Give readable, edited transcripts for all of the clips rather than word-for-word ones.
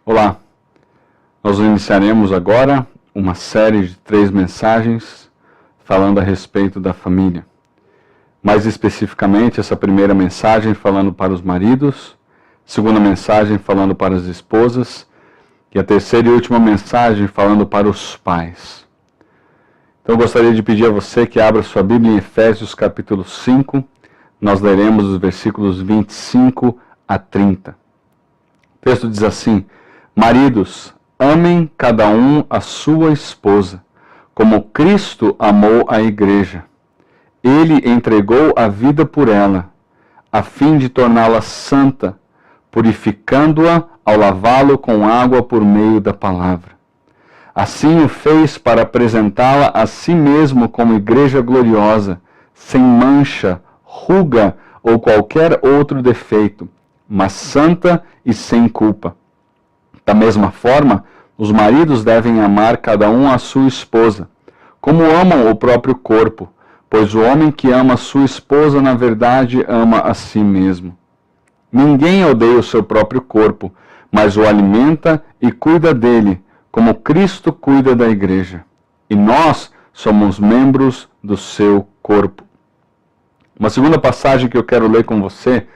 Olá, nós iniciaremos agora uma série de 3 mensagens falando a respeito da família. Mais especificamente, essa primeira mensagem falando para os maridos, segunda mensagem falando para as esposas e a terceira e última mensagem falando para os pais. Então eu gostaria de pedir a você que abra sua Bíblia em Efésios capítulo 5, nós leremos os versículos 25 a 30. O texto diz assim: maridos, amem cada um a sua esposa, como Cristo amou a igreja. Ele entregou a vida por ela, a fim de torná-la santa, purificando-a ao lavá-lo com água por meio da palavra. Assim o fez para apresentá-la a si mesmo como igreja gloriosa, sem mancha, ruga ou qualquer outro defeito, mas santa e sem culpa. Da mesma forma, os maridos devem amar cada um a sua esposa, como amam o próprio corpo, pois o homem que ama a sua esposa, na verdade, ama a si mesmo. Ninguém odeia o seu próprio corpo, mas o alimenta e cuida dele, como Cristo cuida da igreja. E nós somos membros do seu corpo. Uma segunda passagem que eu quero ler com você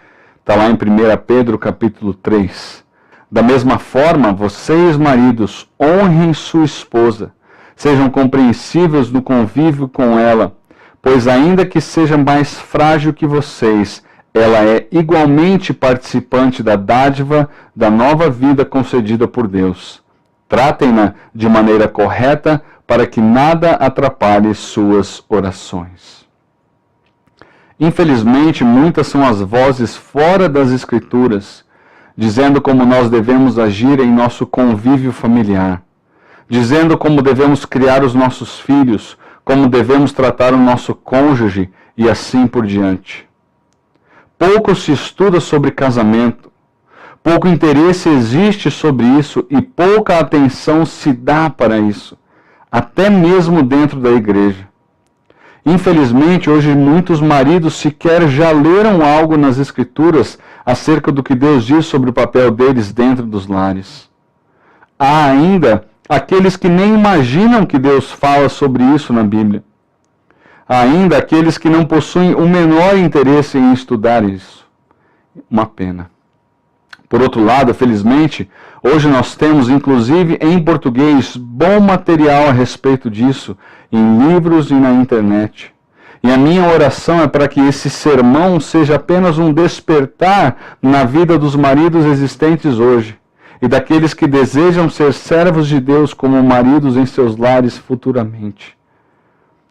está lá em 1 Pedro capítulo 3. Da mesma forma, vocês, maridos, honrem sua esposa, sejam compreensíveis no convívio com ela, pois ainda que seja mais frágil que vocês, ela é igualmente participante da dádiva da nova vida concedida por Deus. Tratem-na de maneira correta para que nada atrapalhe suas orações. Infelizmente, muitas são as vozes fora das Escrituras, dizendo como nós devemos agir em nosso convívio familiar, dizendo como devemos criar os nossos filhos, como devemos tratar o nosso cônjuge e assim por diante. Pouco se estuda sobre casamento, pouco interesse existe sobre isso e pouca atenção se dá para isso, até mesmo dentro da igreja. Infelizmente, hoje muitos maridos sequer já leram algo nas Escrituras acerca do que Deus diz sobre o papel deles dentro dos lares. Há ainda aqueles que nem imaginam que Deus fala sobre isso na Bíblia. Há ainda aqueles que não possuem o menor interesse em estudar isso. Uma pena. Por outro lado, felizmente, hoje nós temos, inclusive em português, bom material a respeito disso, em livros e na internet. E a minha oração é para que esse sermão seja apenas um despertar na vida dos maridos existentes hoje, e daqueles que desejam ser servos de Deus como maridos em seus lares futuramente.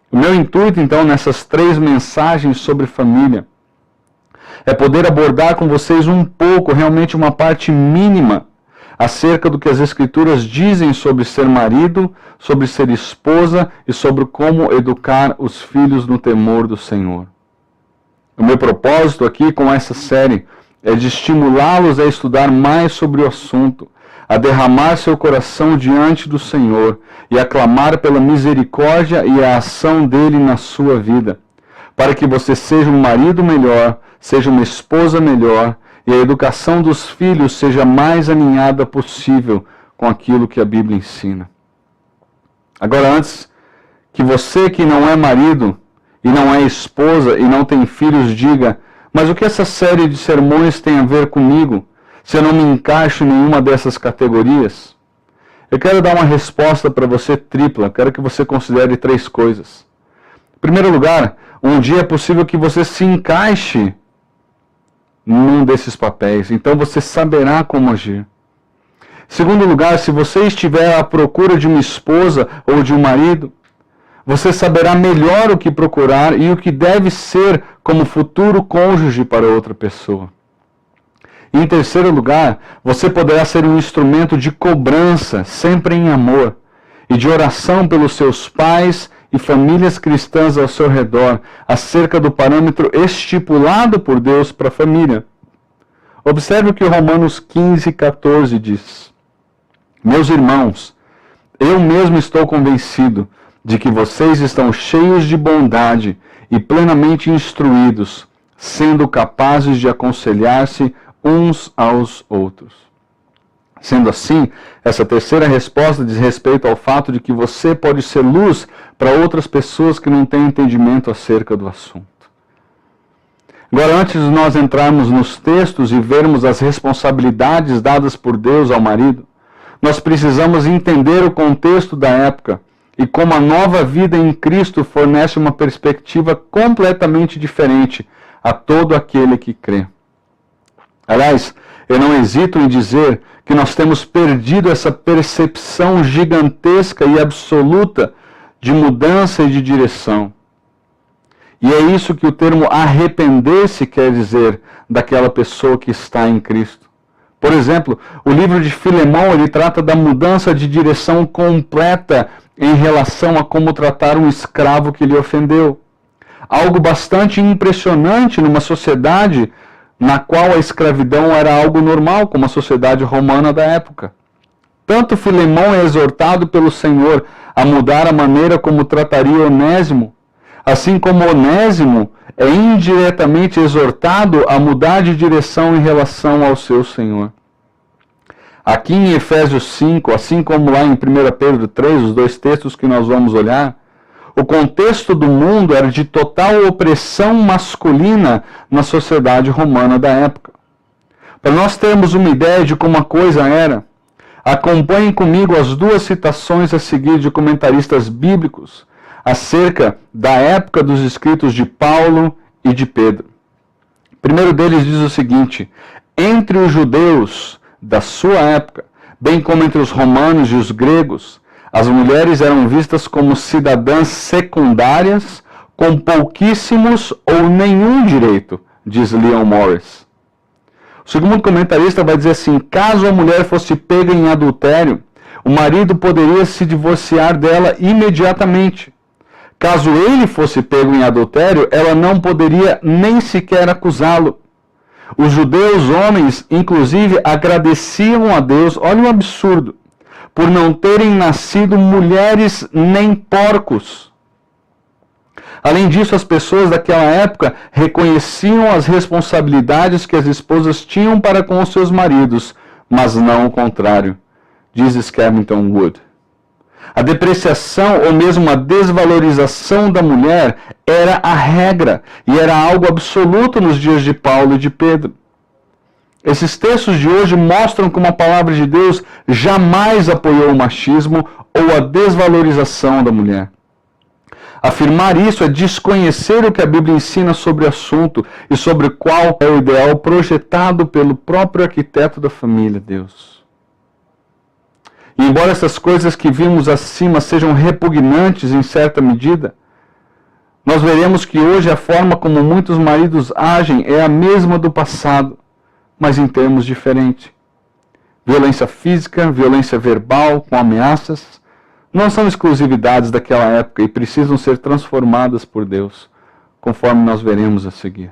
O meu intuito, então, nessas 3 mensagens sobre família, é poder abordar com vocês um pouco, realmente uma parte mínima, acerca do que as Escrituras dizem sobre ser marido, sobre ser esposa e sobre como educar os filhos no temor do Senhor. O meu propósito aqui com essa série é de estimulá-los a estudar mais sobre o assunto, a derramar seu coração diante do Senhor e a clamar pela misericórdia e a ação dele na sua vida, para que você seja um marido melhor, seja uma esposa melhor e a educação dos filhos seja a mais alinhada possível com aquilo que a Bíblia ensina. Agora, antes que você que não é marido e não é esposa e não tem filhos diga: mas o que essa série de sermões tem a ver comigo, se eu não me encaixo em nenhuma dessas categorias? Eu quero dar uma resposta para você tripla, quero que você considere 3 coisas. Em primeiro lugar, um dia é possível que você se encaixe num desses papéis, então você saberá como agir. Em segundo lugar, se você estiver à procura de uma esposa ou de um marido, você saberá melhor o que procurar e o que deve ser como futuro cônjuge para outra pessoa. E em terceiro lugar, você poderá ser um instrumento de cobrança, sempre em amor, e de oração pelos seus pais e famílias cristãs ao seu redor, acerca do parâmetro estipulado por Deus para a família. Observe o que Romanos 15:14 diz. Meus irmãos, eu mesmo estou convencido de que vocês estão cheios de bondade e plenamente instruídos, sendo capazes de aconselhar-se uns aos outros. Sendo assim, essa terceira resposta diz respeito ao fato de que você pode ser luz para outras pessoas que não têm entendimento acerca do assunto. Agora, antes de nós entrarmos nos textos e vermos as responsabilidades dadas por Deus ao marido, nós precisamos entender o contexto da época e como a nova vida em Cristo fornece uma perspectiva completamente diferente a todo aquele que crê. Aliás, eu não hesito em dizer que nós temos perdido essa percepção gigantesca e absoluta de mudança e de direção. E é isso que o termo arrepender-se quer dizer daquela pessoa que está em Cristo. Por exemplo, o livro de Filemão, ele trata da mudança de direção completa em relação a como tratar um escravo que lhe ofendeu. Algo bastante impressionante numa sociedade na qual a escravidão era algo normal, como a sociedade romana da época. Tanto Filemão é exortado pelo Senhor a mudar a maneira como trataria Onésimo, assim como Onésimo é indiretamente exortado a mudar de direção em relação ao seu Senhor. Aqui em Efésios 5, assim como lá em 1 Pedro 3, os dois textos que nós vamos olhar, o contexto do mundo era de total opressão masculina na sociedade romana da época. Para nós termos uma ideia de como a coisa era, acompanhem comigo as duas citações a seguir de comentaristas bíblicos acerca da época dos escritos de Paulo e de Pedro. O primeiro deles diz o seguinte: entre os judeus da sua época, bem como entre os romanos e os gregos, as mulheres eram vistas como cidadãs secundárias com pouquíssimos ou nenhum direito, diz Leon Morris. O segundo comentarista vai dizer assim: caso a mulher fosse pega em adultério, o marido poderia se divorciar dela imediatamente. Caso ele fosse pego em adultério, ela não poderia nem sequer acusá-lo. Os judeus homens, inclusive, agradeciam a Deus, olha o absurdo, por não terem nascido mulheres nem porcos. Além disso, as pessoas daquela época reconheciam as responsabilidades que as esposas tinham para com os seus maridos, mas não o contrário, diz Scavington Wood. A depreciação ou mesmo a desvalorização da mulher era a regra e era algo absoluto nos dias de Paulo e de Pedro. Esses textos de hoje mostram como a palavra de Deus jamais apoiou o machismo ou a desvalorização da mulher. Afirmar isso é desconhecer o que a Bíblia ensina sobre o assunto e sobre qual é o ideal projetado pelo próprio arquiteto da família, Deus. E embora essas coisas que vimos acima sejam repugnantes em certa medida, nós veremos que hoje a forma como muitos maridos agem é a mesma do passado, mas em termos diferentes. Violência física, violência verbal, com ameaças, não são exclusividades daquela época e precisam ser transformadas por Deus, conforme nós veremos a seguir.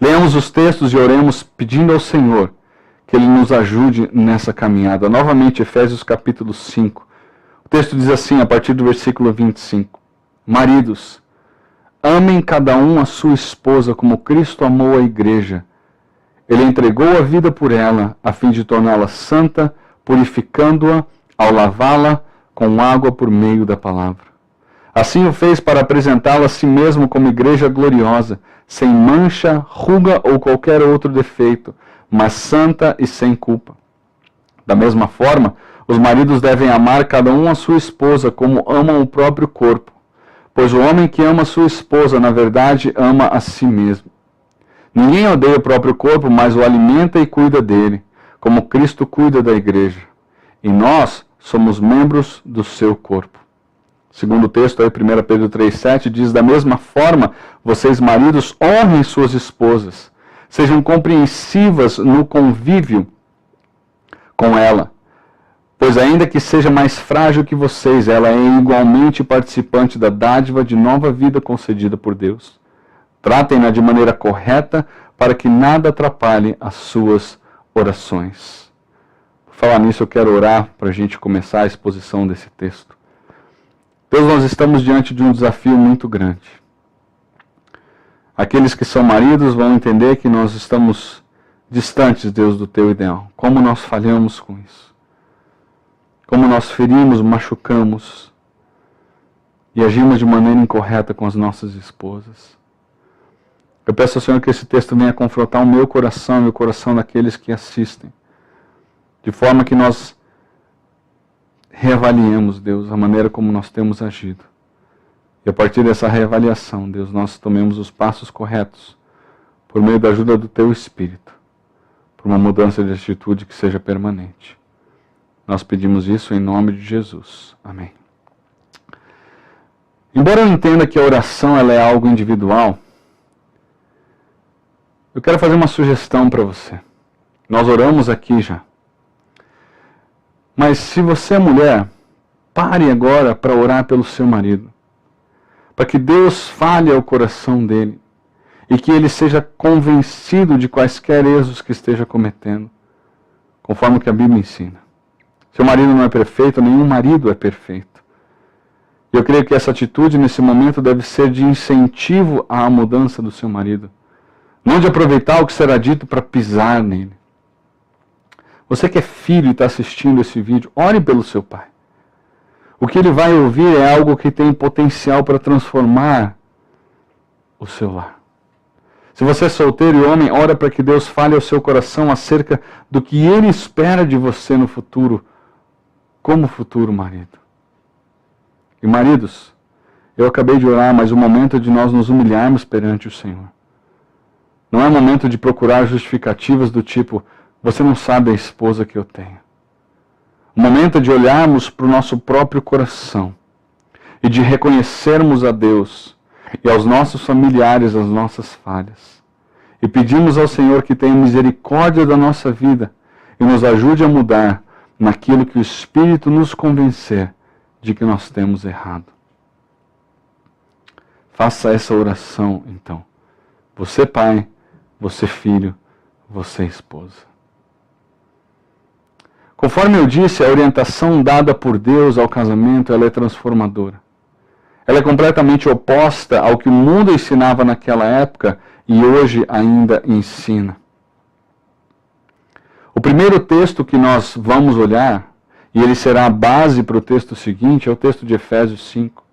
Leamos os textos e oremos pedindo ao Senhor que Ele nos ajude nessa caminhada. Novamente, Efésios capítulo 5. O texto diz assim, a partir do versículo 25. Maridos, amem cada um a sua esposa como Cristo amou a igreja. Ele entregou a vida por ela, a fim de torná-la santa, purificando-a ao lavá-la com água por meio da palavra. Assim o fez para apresentá-la a si mesmo como igreja gloriosa, sem mancha, ruga ou qualquer outro defeito, mas santa e sem culpa. Da mesma forma, os maridos devem amar cada um a sua esposa como amam o próprio corpo, pois o homem que ama sua esposa, na verdade, ama a si mesmo. Ninguém odeia o próprio corpo, mas o alimenta e cuida dele, como Cristo cuida da igreja. E nós somos membros do seu corpo. Segundo o texto aí, 1 Pedro 3,7, diz, da mesma forma, vocês maridos honrem suas esposas, sejam compreensivas no convívio com ela, pois ainda que seja mais frágil que vocês, ela é igualmente participante da dádiva de nova vida concedida por Deus. Tratem-na de maneira correta para que nada atrapalhe as suas orações. Por falar nisso, eu quero orar para a gente começar a exposição desse texto. Deus, nós estamos diante de um desafio muito grande. Aqueles que são maridos vão entender que nós estamos distantes, Deus, do teu ideal. Como nós falhamos com isso. Como nós ferimos, machucamos e agimos de maneira incorreta com as nossas esposas. Eu peço ao Senhor que esse texto venha confrontar o meu coração e o coração daqueles que assistem, de forma que nós reavaliemos, Deus, a maneira como nós temos agido. E a partir dessa reavaliação, Deus, nós tomemos os passos corretos, por meio da ajuda do Teu Espírito, por uma mudança de atitude que seja permanente. Nós pedimos isso em nome de Jesus. Amém. Embora eu entenda que a oração ela é algo individual, eu quero fazer uma sugestão para você. Nós oramos aqui já. Mas se você é mulher, pare agora para orar pelo seu marido. Para que Deus fale ao coração dele. E que ele seja convencido de quaisquer erros que esteja cometendo. Conforme o que a Bíblia ensina. Seu marido não é perfeito, nenhum marido é perfeito. E eu creio que essa atitude nesse momento deve ser de incentivo à mudança do seu marido. Não de aproveitar o que será dito para pisar nele. Você que é filho e está assistindo esse vídeo, ore pelo seu pai. O que ele vai ouvir é algo que tem potencial para transformar o seu lar. Se você é solteiro e homem, ora para que Deus fale ao seu coração acerca do que Ele espera de você no futuro, como futuro marido. E maridos, eu acabei de orar, mas o momento é de nós nos humilharmos perante o Senhor. Não é momento de procurar justificativas do tipo, você não sabe a esposa que eu tenho. O momento é de olharmos para o nosso próprio coração e de reconhecermos a Deus e aos nossos familiares as nossas falhas. E pedimos ao Senhor que tenha misericórdia da nossa vida e nos ajude a mudar naquilo que o Espírito nos convencer de que nós temos errado. Faça essa oração, então. Você pai, você filho, você esposa. Conforme eu disse, a orientação dada por Deus ao casamento ela é transformadora. Ela é completamente oposta ao que o mundo ensinava naquela época e hoje ainda ensina. O primeiro texto que nós vamos olhar, e ele será a base para o texto seguinte, é o texto de Efésios 5.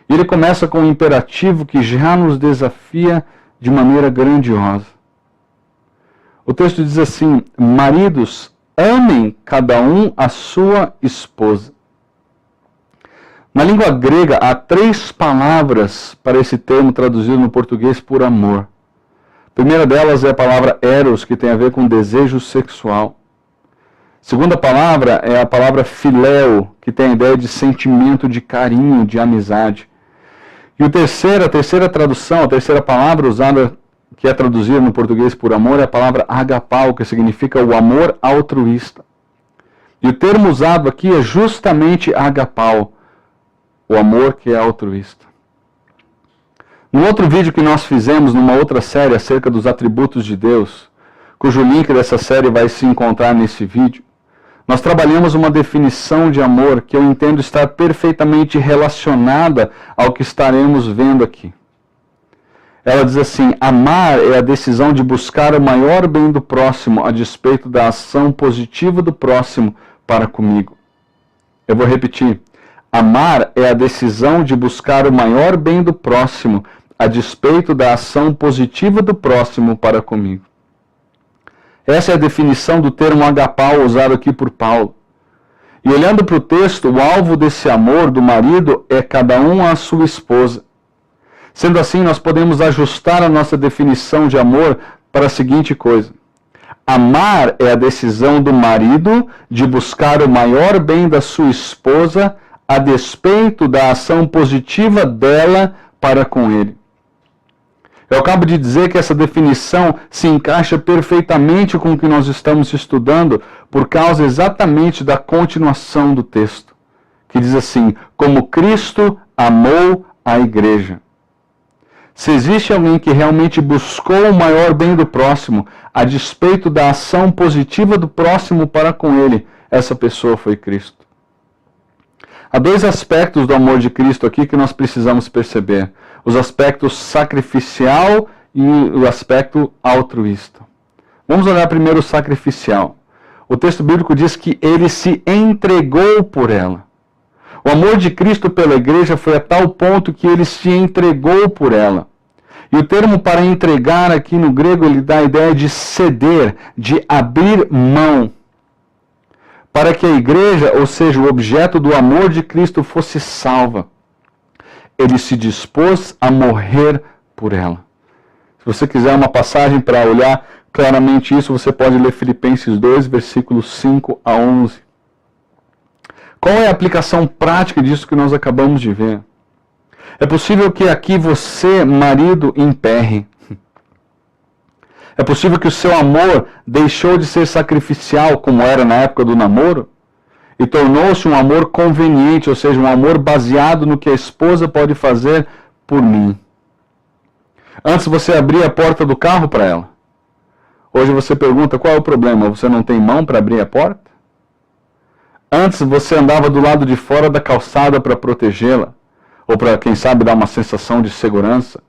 E ele começa com um imperativo que já nos desafia de maneira grandiosa. O texto diz assim: maridos, amem cada um a sua esposa. Na língua grega, há 3 palavras para esse termo traduzido no português por amor. A primeira delas é a palavra eros, que tem a ver com desejo sexual. A segunda palavra é a palavra filéu, que tem a ideia de sentimento, de carinho, de amizade. E a terceira tradução, a terceira palavra usada, que é traduzida no português por amor, é a palavra agapau, que significa o amor altruísta. E o termo usado aqui é justamente agapau, o amor que é altruísta. No outro vídeo que nós fizemos, numa outra série acerca dos atributos de Deus, cujo link dessa série vai se encontrar nesse vídeo, nós trabalhamos uma definição de amor que eu entendo estar perfeitamente relacionada ao que estaremos vendo aqui. Ela diz assim: amar é a decisão de buscar o maior bem do próximo a despeito da ação positiva do próximo para comigo. Eu vou repetir. Amar é a decisão de buscar o maior bem do próximo a despeito da ação positiva do próximo para comigo. Essa é a definição do termo agapau usado aqui por Paulo. E olhando para o texto, o alvo desse amor do marido é cada um a sua esposa. Sendo assim, nós podemos ajustar a nossa definição de amor para a seguinte coisa: amar é a decisão do marido de buscar o maior bem da sua esposa a despeito da ação positiva dela para com ele. Eu acabo de dizer que essa definição se encaixa perfeitamente com o que nós estamos estudando por causa exatamente da continuação do texto, que diz assim: como Cristo amou a igreja. Se existe alguém que realmente buscou o maior bem do próximo, a despeito da ação positiva do próximo para com ele, essa pessoa foi Cristo. Há 2 aspectos do amor de Cristo aqui que nós precisamos perceber: os aspectos sacrificial e o aspecto altruísta. Vamos olhar primeiro o sacrificial. O texto bíblico diz que ele se entregou por ela. O amor de Cristo pela igreja foi a tal ponto que ele se entregou por ela. E o termo para entregar aqui no grego, ele dá a ideia de ceder, de abrir mão. Para que a igreja, ou seja, o objeto do amor de Cristo, fosse salva. Ele se dispôs a morrer por ela. Se você quiser uma passagem para olhar claramente isso, você pode ler Filipenses 2, versículos 5 a 11. Qual é a aplicação prática disso que nós acabamos de ver? É possível que aqui você, marido, emperre. É possível que o seu amor deixou de ser sacrificial, como era na época do namoro, e tornou-se um amor conveniente, ou seja, um amor baseado no que a esposa pode fazer por mim. Antes você abria a porta do carro para ela. Hoje você pergunta, qual é o problema? Você não tem mão para abrir a porta? Antes você andava do lado de fora da calçada para protegê-la, ou para, quem sabe, dar uma sensação de segurança.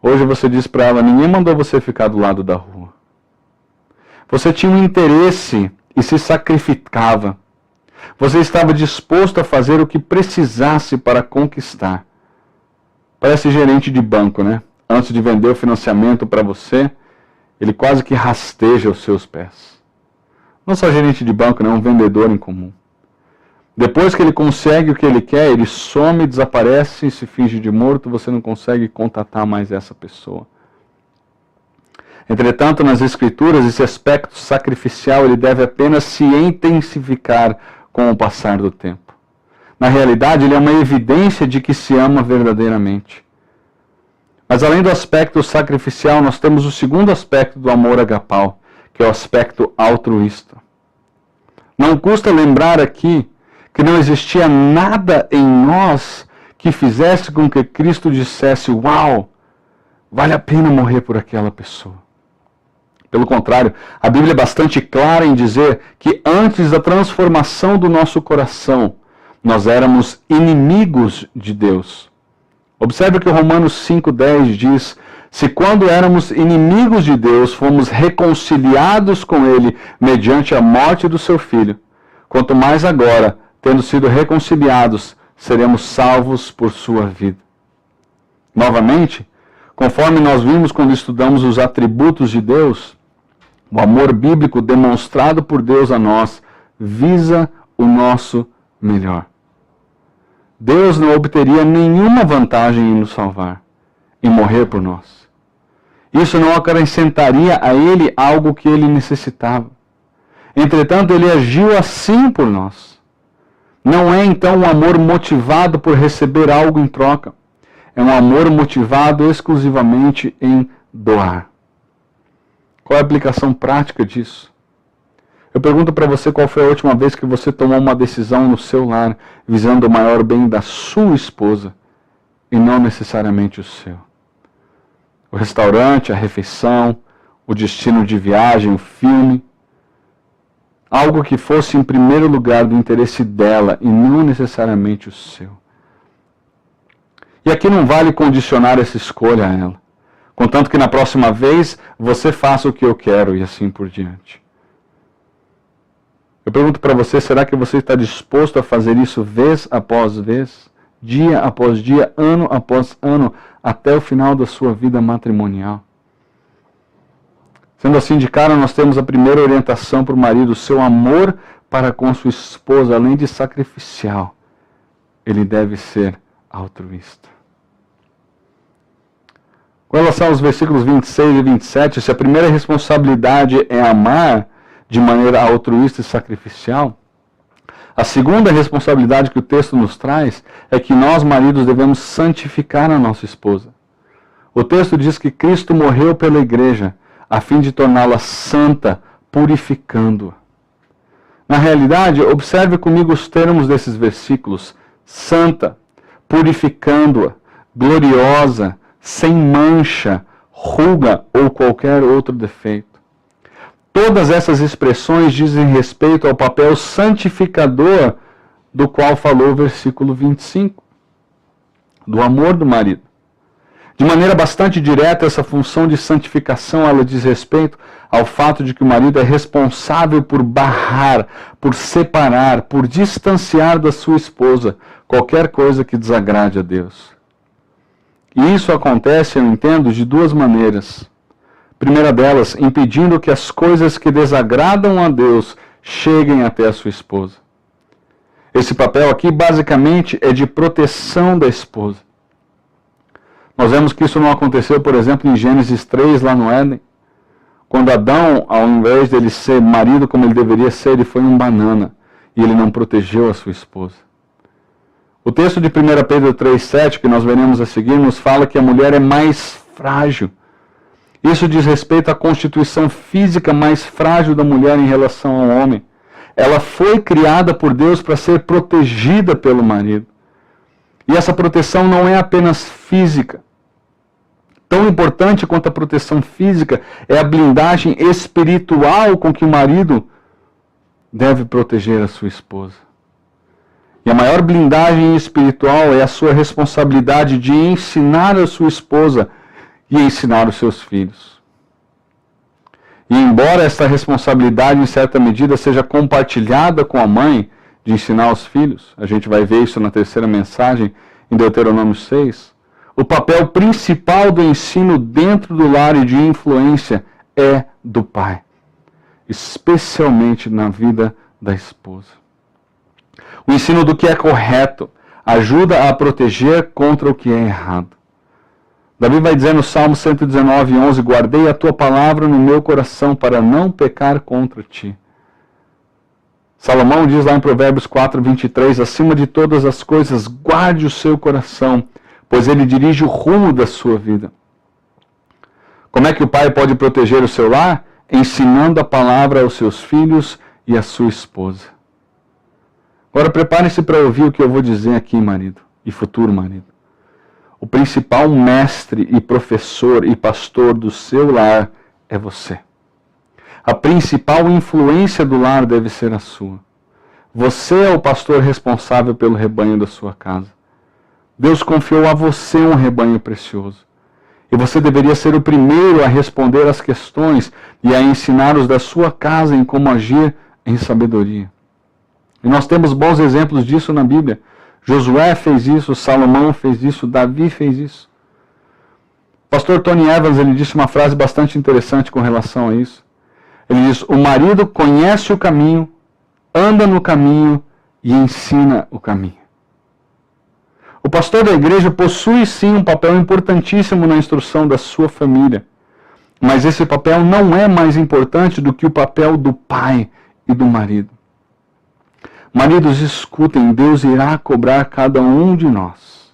Hoje você diz para ela, ninguém mandou você ficar do lado da rua. Você tinha um interesse e se sacrificava. Você estava disposto a fazer o que precisasse para conquistar. Parece gerente de banco, né? Antes de vender o financiamento para você, ele quase que rasteja os seus pés. Não só gerente de banco, não, um vendedor em comum. Depois que ele consegue o que ele quer, ele some, desaparece, se finge de morto, você não consegue contatar mais essa pessoa. Entretanto, nas Escrituras, esse aspecto sacrificial ele deve apenas se intensificar com o passar do tempo. Na realidade, ele é uma evidência de que se ama verdadeiramente. Mas além do aspecto sacrificial, nós temos o segundo aspecto do amor agapau, que é o aspecto altruísta. Não custa lembrar aqui que não existia nada em nós que fizesse com que Cristo dissesse, uau, vale a pena morrer por aquela pessoa. Pelo contrário, a Bíblia é bastante clara em dizer que antes da transformação do nosso coração, nós éramos inimigos de Deus. Observe que o Romanos 5,10 diz, se quando éramos inimigos de Deus, fomos reconciliados com Ele mediante a morte do seu Filho, quanto mais agora, tendo sido reconciliados, seremos salvos por sua vida. Novamente, conforme nós vimos quando estudamos os atributos de Deus, o amor bíblico demonstrado por Deus a nós visa o nosso melhor. Deus não obteria nenhuma vantagem em nos salvar, em morrer por nós. Isso não acrescentaria a Ele algo que Ele necessitava. Entretanto, Ele agiu assim por nós. Não é então um amor motivado por receber algo em troca. É um amor motivado exclusivamente em doar. Qual é a aplicação prática disso? Eu pergunto para você qual foi a última vez que você tomou uma decisão no seu lar visando o maior bem da sua esposa e não necessariamente o seu. O restaurante, a refeição, o destino de viagem, o filme. Algo que fosse em primeiro lugar do interesse dela e não necessariamente o seu. E aqui não vale condicionar essa escolha a ela. Contanto que na próxima vez você faça o que eu quero e assim por diante. Eu pergunto para você, será que você está disposto a fazer isso vez após vez, dia após dia, ano após ano, até o final da sua vida matrimonial? Sendo assim, de cara, nós temos a primeira orientação para o marido, o seu amor para com sua esposa, além de sacrificial, ele deve ser altruísta. Com relação aos versículos 26 e 27, se a primeira responsabilidade é amar de maneira altruísta e sacrificial, a segunda responsabilidade que o texto nos traz é que nós, maridos, devemos santificar a nossa esposa. O texto diz que Cristo morreu pela igreja a fim de torná-la santa, purificando-a. Na realidade, observe comigo os termos desses versículos: santa, purificando-a, gloriosa, sem mancha, ruga ou qualquer outro defeito. Todas essas expressões dizem respeito ao papel santificador do qual falou o versículo 25, do amor do marido. De maneira bastante direta, essa função de santificação, ela diz respeito ao fato de que o marido é responsável por barrar, por separar, por distanciar da sua esposa qualquer coisa que desagrade a Deus. E isso acontece, eu entendo, de duas maneiras. Primeira delas, impedindo que as coisas que desagradam a Deus cheguem até a sua esposa. Esse papel aqui, basicamente, é de proteção da esposa. Nós vemos que isso não aconteceu, por exemplo, em Gênesis 3, lá no Éden. Quando Adão, ao invés dele ser marido como ele deveria ser, ele foi um banana. E ele não protegeu a sua esposa. O texto de 1 Pedro 3,7, que nós veremos a seguir, nos fala que a mulher é mais frágil. Isso diz respeito à constituição física mais frágil da mulher em relação ao homem. Ela foi criada por Deus para ser protegida pelo marido. E essa proteção não é apenas física. Tão importante quanto a proteção física é a blindagem espiritual com que o marido deve proteger a sua esposa. E a maior blindagem espiritual é a sua responsabilidade de ensinar a sua esposa e ensinar os seus filhos. E embora essa responsabilidade, em certa medida, seja compartilhada com a mãe de ensinar os filhos, a gente vai ver isso na terceira mensagem, em Deuteronômio 6, o papel principal do ensino dentro do lar e de influência é do pai, especialmente na vida da esposa. O ensino do que é correto ajuda a proteger contra o que é errado. Davi vai dizer no Salmo 119:11, guardei a tua palavra no meu coração para não pecar contra ti. Salomão diz lá em Provérbios 4:23, acima de todas as coisas, guarde o seu coração, pois ele dirige o rumo da sua vida. Como é que o pai pode proteger o seu lar? Ensinando a palavra aos seus filhos e à sua esposa. Agora prepare-se para ouvir o que eu vou dizer aqui, marido e futuro marido. O principal mestre e professor e pastor do seu lar é você. A principal influência do lar deve ser a sua. Você é o pastor responsável pelo rebanho da sua casa. Deus confiou a você um rebanho precioso. E você deveria ser o primeiro a responder às questões e a ensinar os da sua casa em como agir em sabedoria. E nós temos bons exemplos disso na Bíblia. Josué fez isso, Salomão fez isso, Davi fez isso. Pastor Tony Evans, ele disse uma frase bastante interessante com relação a isso. Ele diz, o marido conhece o caminho, anda no caminho e ensina o caminho. O pastor da igreja possui sim um papel importantíssimo na instrução da sua família. Mas esse papel não é mais importante do que o papel do pai e do marido. Maridos, escutem, Deus irá cobrar cada um de nós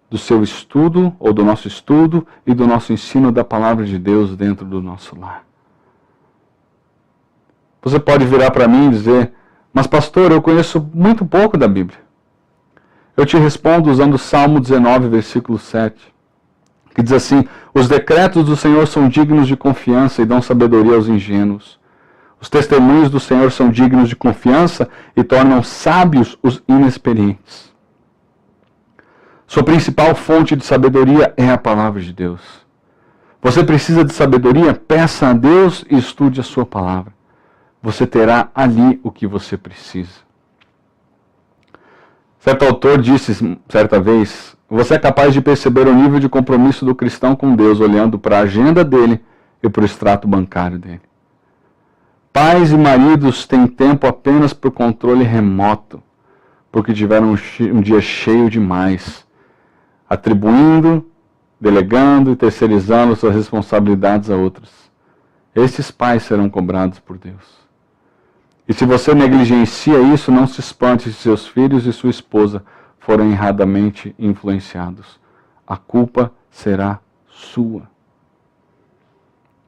do seu estudo, ou do nosso estudo, e do nosso ensino da palavra de Deus dentro do nosso lar. Você pode virar para mim e dizer, mas pastor, eu conheço muito pouco da Bíblia. Eu te respondo usando o Salmo 19, versículo 7, que diz assim, os decretos do Senhor são dignos de confiança e dão sabedoria aos ingênuos. Os testemunhos do Senhor são dignos de confiança e tornam sábios os inexperientes. Sua principal fonte de sabedoria é a palavra de Deus. Você precisa de sabedoria? Peça a Deus e estude a sua palavra. Você terá ali o que você precisa. Certo autor disse certa vez, você é capaz de perceber o nível de compromisso do cristão com Deus olhando para a agenda dele e para o extrato bancário dele. Pais e maridos têm tempo apenas para o controle remoto, porque tiveram um dia cheio demais, atribuindo, delegando e terceirizando suas responsabilidades a outros. Esses pais serão cobrados por Deus. E se você negligencia isso, não se espante se seus filhos e sua esposa forem erradamente influenciados. A culpa será sua.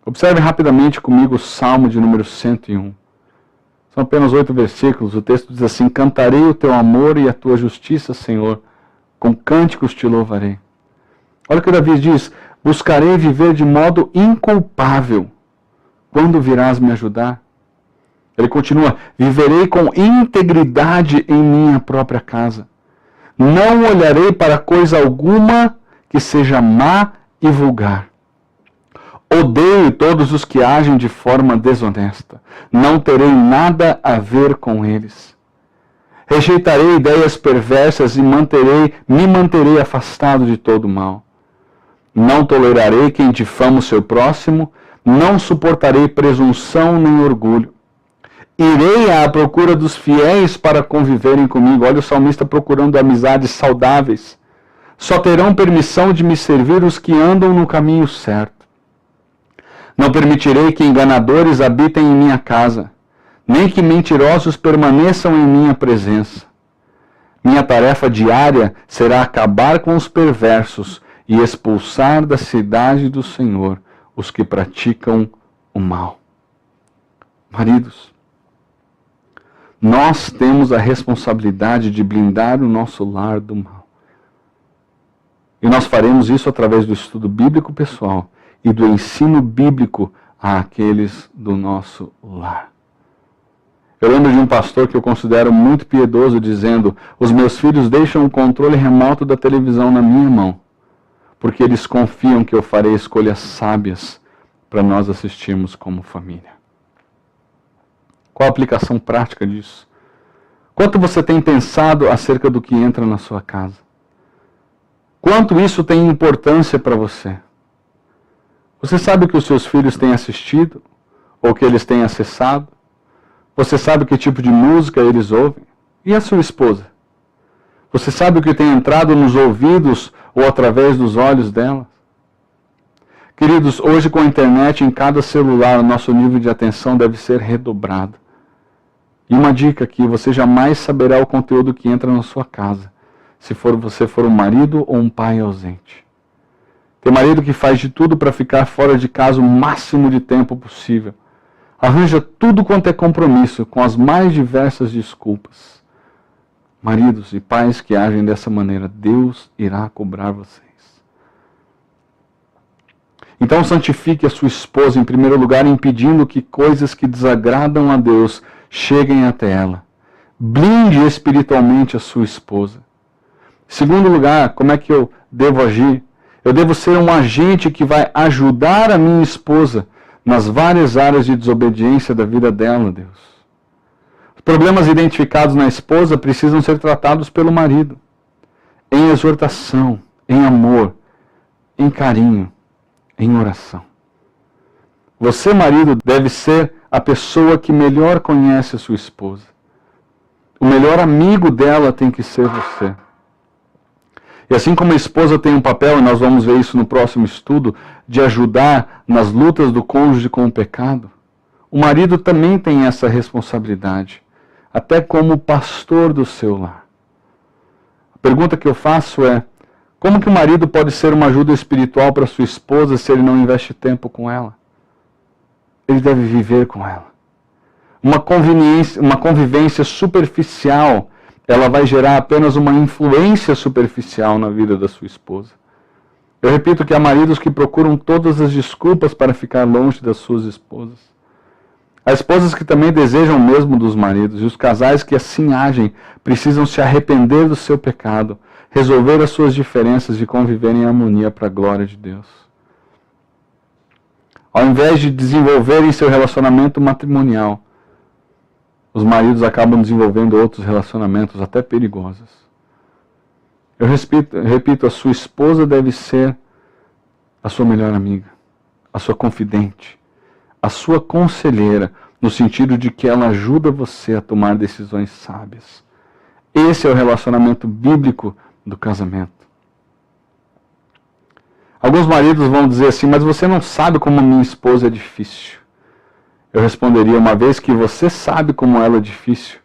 Observe rapidamente comigo o Salmo de número 101. São apenas 8 versículos. O texto diz assim, cantarei o teu amor e a tua justiça, Senhor. Com cânticos te louvarei. Olha o que Davi diz, buscarei viver de modo inculpável. Quando virás me ajudar? Ele continua, viverei com integridade em minha própria casa. Não olharei para coisa alguma que que seja má e vulgar. Odeio todos os que agem de forma desonesta. Não terei nada a ver com eles. Rejeitarei ideias perversas e me manterei afastado de todo mal. Não tolerarei quem difama o seu próximo, não suportarei presunção nem orgulho. Irei à procura dos fiéis para conviverem comigo. Olha o salmista procurando amizades saudáveis. Só terão permissão de me servir os que andam no caminho certo. Não permitirei que enganadores habitem em minha casa, nem que mentirosos permaneçam em minha presença. Minha tarefa diária será acabar com os perversos e expulsar da cidade do Senhor os que praticam o mal. Maridos, nós temos a responsabilidade de blindar o nosso lar do mal. E nós faremos isso através do estudo bíblico pessoal e do ensino bíblico àqueles do nosso lar. Eu lembro de um pastor que eu considero muito piedoso dizendo: os meus filhos deixam o controle remoto da televisão na minha mão, porque eles confiam que eu farei escolhas sábias para nós assistirmos como família. Qual a aplicação prática disso? Quanto você tem pensado acerca do que entra na sua casa? Quanto isso tem importância para você? Você sabe o que os seus filhos têm assistido? Ou que eles têm acessado? Você sabe que tipo de música eles ouvem? E a sua esposa? Você sabe o que tem entrado nos ouvidos ou através dos olhos dela? Queridos, hoje com a internet em cada celular, o nosso nível de atenção deve ser redobrado. E uma dica aqui: você jamais saberá o conteúdo que entra na sua casa, se você for um marido ou um pai ausente. Tem marido que faz de tudo para ficar fora de casa o máximo de tempo possível. Arranja tudo quanto é compromisso, com as mais diversas desculpas. Maridos e pais que agem dessa maneira, Deus irá cobrar vocês. Então santifique a sua esposa, em primeiro lugar, impedindo que coisas que desagradam a Deus cheguem até ela. Blinde espiritualmente a sua esposa. Em segundo lugar, como é que eu devo agir? Eu devo ser um agente que vai ajudar a minha esposa nas várias áreas de desobediência da vida dela, Deus. Os problemas identificados na esposa precisam ser tratados pelo marido, em exortação, em amor, em carinho, em oração. Você, marido, deve ser a pessoa que melhor conhece a sua esposa. O melhor amigo dela tem que ser você. E assim como a esposa tem um papel, e nós vamos ver isso no próximo estudo, de ajudar nas lutas do cônjuge com o pecado, o marido também tem essa responsabilidade, até como pastor do seu lar. A pergunta que eu faço é: como que o marido pode ser uma ajuda espiritual para sua esposa se ele não investe tempo com ela? Ele deve viver com ela. Uma convivência superficial, ela vai gerar apenas uma influência superficial na vida da sua esposa. Eu repito que há maridos que procuram todas as desculpas para ficar longe das suas esposas. Há esposas que também desejam o mesmo dos maridos, e os casais que assim agem precisam se arrepender do seu pecado, resolver as suas diferenças e conviver em harmonia para a glória de Deus. Ao invés de desenvolverem seu relacionamento matrimonial, os maridos acabam desenvolvendo outros relacionamentos até perigosos. Eu repito, a sua esposa deve ser a sua melhor amiga, a sua confidente, a sua conselheira, no sentido de que ela ajuda você a tomar decisões sábias. Esse é o relacionamento bíblico do casamento. Alguns maridos vão dizer assim: mas você não sabe como a minha esposa é difícil. Eu responderia: uma vez que você sabe como ela é difícil,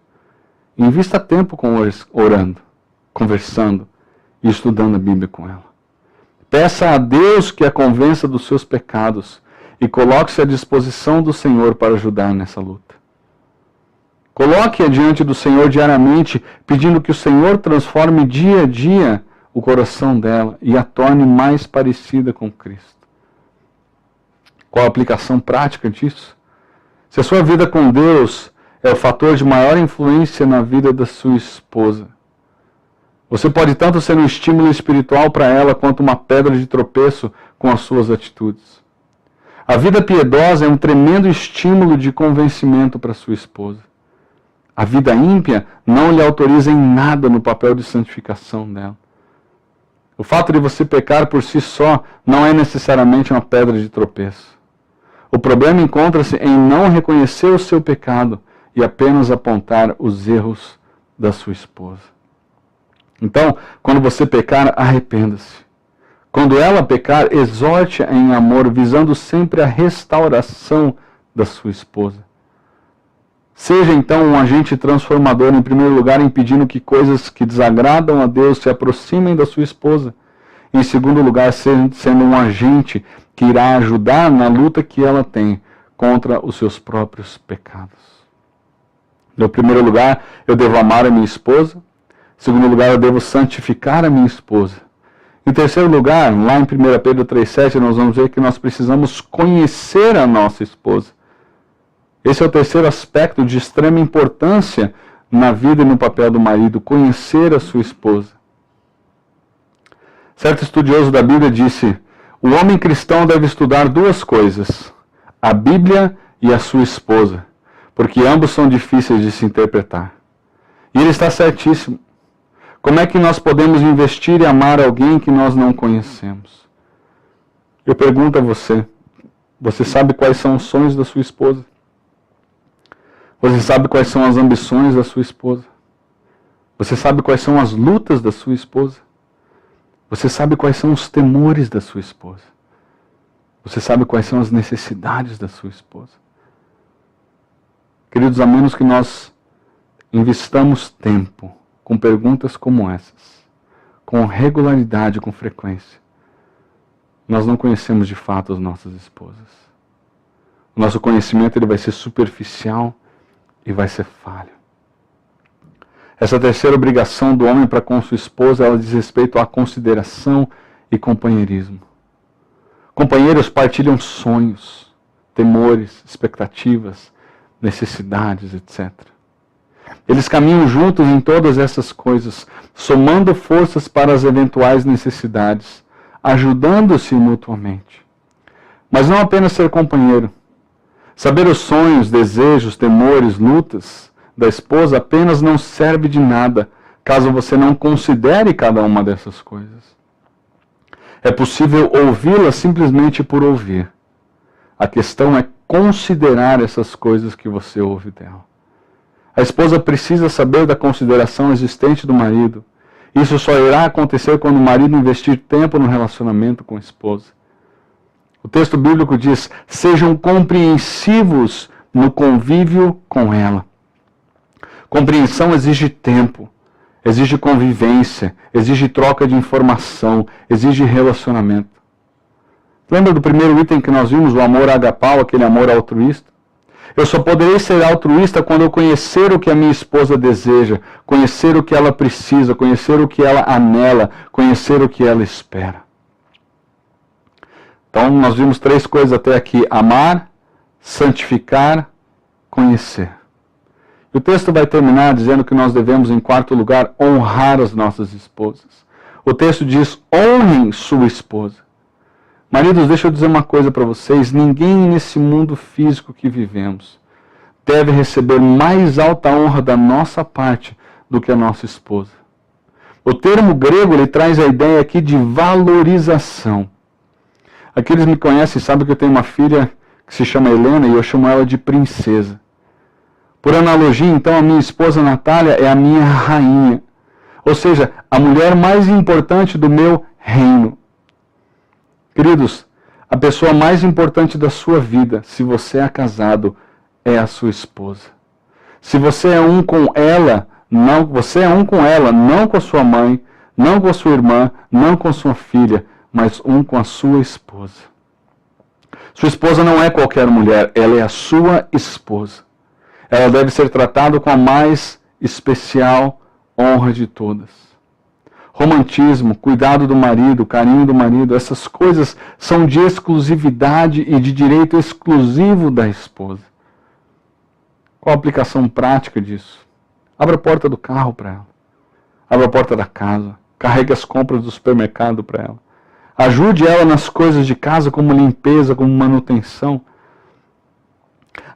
invista tempo orando, conversando e estudando a Bíblia com ela. Peça a Deus que a convença dos seus pecados e coloque-se à disposição do Senhor para ajudar nessa luta. Coloque-a diante do Senhor diariamente, pedindo que o Senhor transforme dia a dia o coração dela e a torne mais parecida com Cristo. Qual a aplicação prática disso? Se a sua vida com Deus é o fator de maior influência na vida da sua esposa, Você pode tanto ser um estímulo espiritual para ela, quanto uma pedra de tropeço com as suas atitudes. A vida piedosa é um tremendo estímulo de convencimento para sua esposa. A vida ímpia não lhe autoriza em nada no papel de santificação dela. O fato de você pecar por si só não é necessariamente uma pedra de tropeço. O problema encontra-se em não reconhecer o seu pecado e apenas apontar os erros da sua esposa. Então, quando você pecar, arrependa-se. Quando ela pecar, exorte-a em amor, visando sempre a restauração da sua esposa. Seja então um agente transformador, em primeiro lugar, impedindo que coisas que desagradam a Deus se aproximem da sua esposa. Em segundo lugar, sendo um agente que irá ajudar na luta que ela tem contra os seus próprios pecados. No primeiro lugar, eu devo amar a minha esposa. Em segundo lugar, eu devo santificar a minha esposa. Em terceiro lugar, lá em 1 Pedro 3,7, nós vamos ver que nós precisamos conhecer a nossa esposa. Esse é o terceiro aspecto de extrema importância na vida e no papel do marido, conhecer a sua esposa. Certo estudioso da Bíblia disse: o homem cristão deve estudar duas coisas, a Bíblia e a sua esposa, porque ambos são difíceis de se interpretar. E ele está certíssimo. Como é que nós podemos investir e amar alguém que nós não conhecemos? Eu pergunto a você, você sabe quais são os sonhos da sua esposa? Você sabe quais são as ambições da sua esposa? Você sabe quais são as lutas da sua esposa? Você sabe quais são os temores da sua esposa? Você sabe quais são as necessidades da sua esposa? Queridos, a menos que nós investamos tempo com perguntas como essas, com regularidade, com frequência, nós não conhecemos de fato as nossas esposas. O nosso conhecimento ele vai ser superficial e vai ser falho. Essa terceira obrigação do homem para com sua esposa, ela diz respeito à consideração e companheirismo. Companheiros partilham sonhos, temores, expectativas, necessidades, etc. Eles caminham juntos em todas essas coisas, somando forças para as eventuais necessidades, ajudando-se mutuamente. Mas não apenas ser companheiro. Saber os sonhos, desejos, temores, lutas da esposa apenas não serve de nada, caso você não considere cada uma dessas coisas. É possível ouvi-la simplesmente por ouvir. A questão é considerar essas coisas que você ouve dela. A esposa precisa saber da consideração existente do marido. Isso só irá acontecer quando o marido investir tempo no relacionamento com a esposa. O texto bíblico diz: sejam compreensivos no convívio com ela. Compreensão exige tempo, exige convivência, exige troca de informação, exige relacionamento. Lembra do primeiro item que nós vimos, o amor agapau, aquele amor altruísta? Eu só poderei ser altruísta quando eu conhecer o que a minha esposa deseja, conhecer o que ela precisa, conhecer o que ela anela, conhecer o que ela espera. Então, nós vimos três coisas até aqui: amar, santificar, conhecer. E o texto vai terminar dizendo que nós devemos, em quarto lugar, honrar as nossas esposas. O texto diz: honrem sua esposa. Maridos, deixa eu dizer uma coisa para vocês: ninguém nesse mundo físico que vivemos deve receber mais alta honra da nossa parte do que a nossa esposa. O termo grego ele traz a ideia aqui de valorização. Aqueles que me conhecem sabem que eu tenho uma filha que se chama Helena e eu chamo ela de princesa. Por analogia, então, a minha esposa Natália é a minha rainha. Ou seja, a mulher mais importante do meu reino. Queridos, a pessoa mais importante da sua vida, se você é casado, é a sua esposa. Se você é um com ela, não com a sua mãe, não com a sua irmã, não com a sua filha, mas um com a sua esposa. Sua esposa não é qualquer mulher, ela é a sua esposa. Ela deve ser tratada com a mais especial honra de todas. Romantismo, cuidado do marido, carinho do marido, essas coisas são de exclusividade e de direito exclusivo da esposa. Qual a aplicação prática disso? Abra a porta do carro para ela. abra a porta da casa, carregue as compras do supermercado para ela. Ajude ela nas coisas de casa, como limpeza, como manutenção.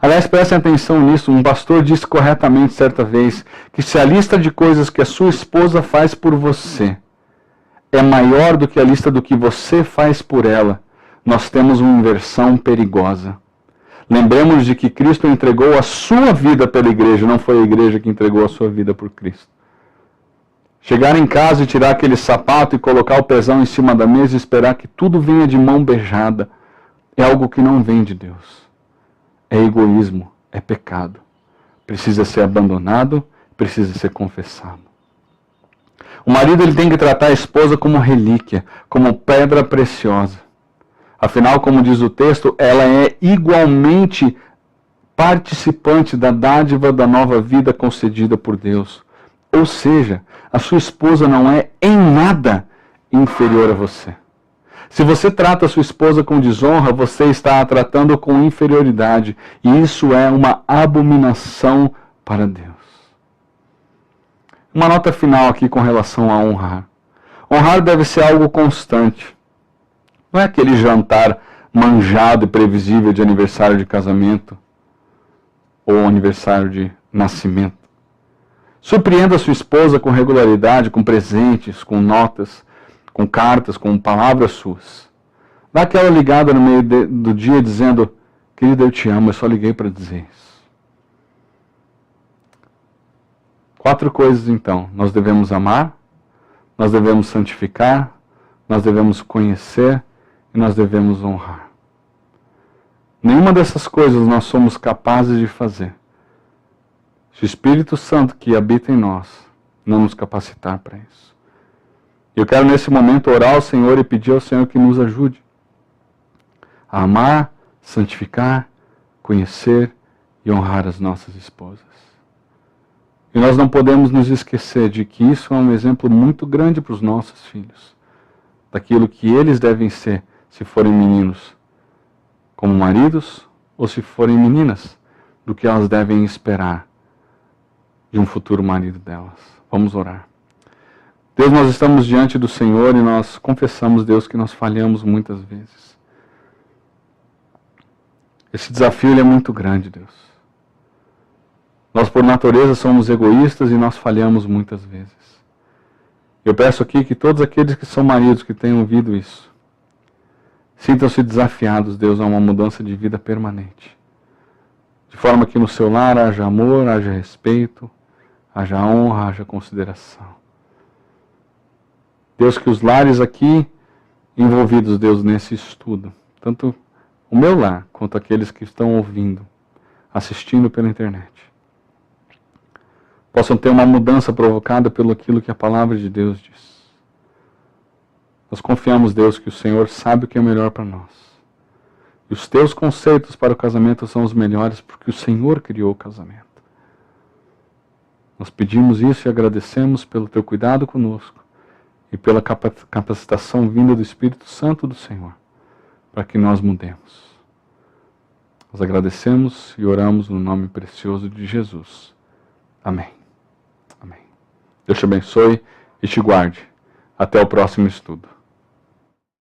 Aliás, prestem atenção nisso. Um pastor disse corretamente certa vez que se a lista de coisas que a sua esposa faz por você é maior do que a lista do que você faz por ela, nós temos uma inversão perigosa. Lembremos de que Cristo entregou a sua vida pela igreja, não foi a igreja que entregou a sua vida por Cristo. Chegar em casa e tirar aquele sapato e colocar o pezão em cima da mesa e esperar que tudo venha de mão beijada é algo que não vem de Deus. É egoísmo, é pecado. Precisa ser abandonado, precisa ser confessado. O marido ele tem que tratar a esposa como relíquia, como pedra preciosa. Afinal, como diz o texto, ela é igualmente participante da dádiva da nova vida concedida por Deus. Ou seja, a sua esposa não é em nada inferior a você. Se você trata a sua esposa com desonra, você está a tratando com inferioridade. E isso é uma abominação para Deus. Uma nota final aqui com relação a honrar. Honrar deve ser algo constante. Não é aquele jantar manjado e previsível de aniversário de casamento ou aniversário de nascimento. Surpreenda a sua esposa com regularidade, com presentes, com notas, com cartas, com palavras suas. Dá aquela ligada no meio do dia dizendo: querida, eu te amo, eu só liguei para dizer isso. 4 coisas então. Nós devemos amar, nós devemos santificar, nós devemos conhecer e nós devemos honrar. Nenhuma dessas coisas nós somos capazes de fazer se o Espírito Santo que habita em nós não nos capacitar para isso. Eu quero nesse momento orar ao Senhor e pedir ao Senhor que nos ajude a amar, santificar, conhecer e honrar as nossas esposas. E nós não podemos nos esquecer de que isso é um exemplo muito grande para os nossos filhos, daquilo que eles devem ser se forem meninos, como maridos, ou se forem meninas, do que elas devem esperar de um futuro marido delas. Vamos orar. Deus, nós estamos diante do Senhor e nós confessamos, Deus, que nós falhamos muitas vezes. Esse desafio ele é muito grande, Deus. Nós, por natureza, somos egoístas e nós falhamos muitas vezes. Eu peço aqui que todos aqueles que são maridos, que tenham ouvido isso, sintam-se desafiados, Deus, a uma mudança de vida permanente. De forma que no seu lar haja amor, haja respeito, haja honra, haja consideração. Deus, que os lares aqui envolvidos, Deus, nesse estudo, tanto o meu lar, quanto aqueles que estão ouvindo, assistindo pela internet, possam ter uma mudança provocada pelo aquilo que a palavra de Deus diz. Nós confiamos, Deus, que o Senhor sabe o que é melhor para nós. E os teus conceitos para o casamento são os melhores porque o Senhor criou o casamento. Nós pedimos isso e agradecemos pelo teu cuidado conosco e pela capacitação vinda do Espírito Santo do Senhor, para que nós mudemos. Nós agradecemos e oramos no nome precioso de Jesus. Amém. Amém. Deus te abençoe e te guarde. Até o próximo estudo.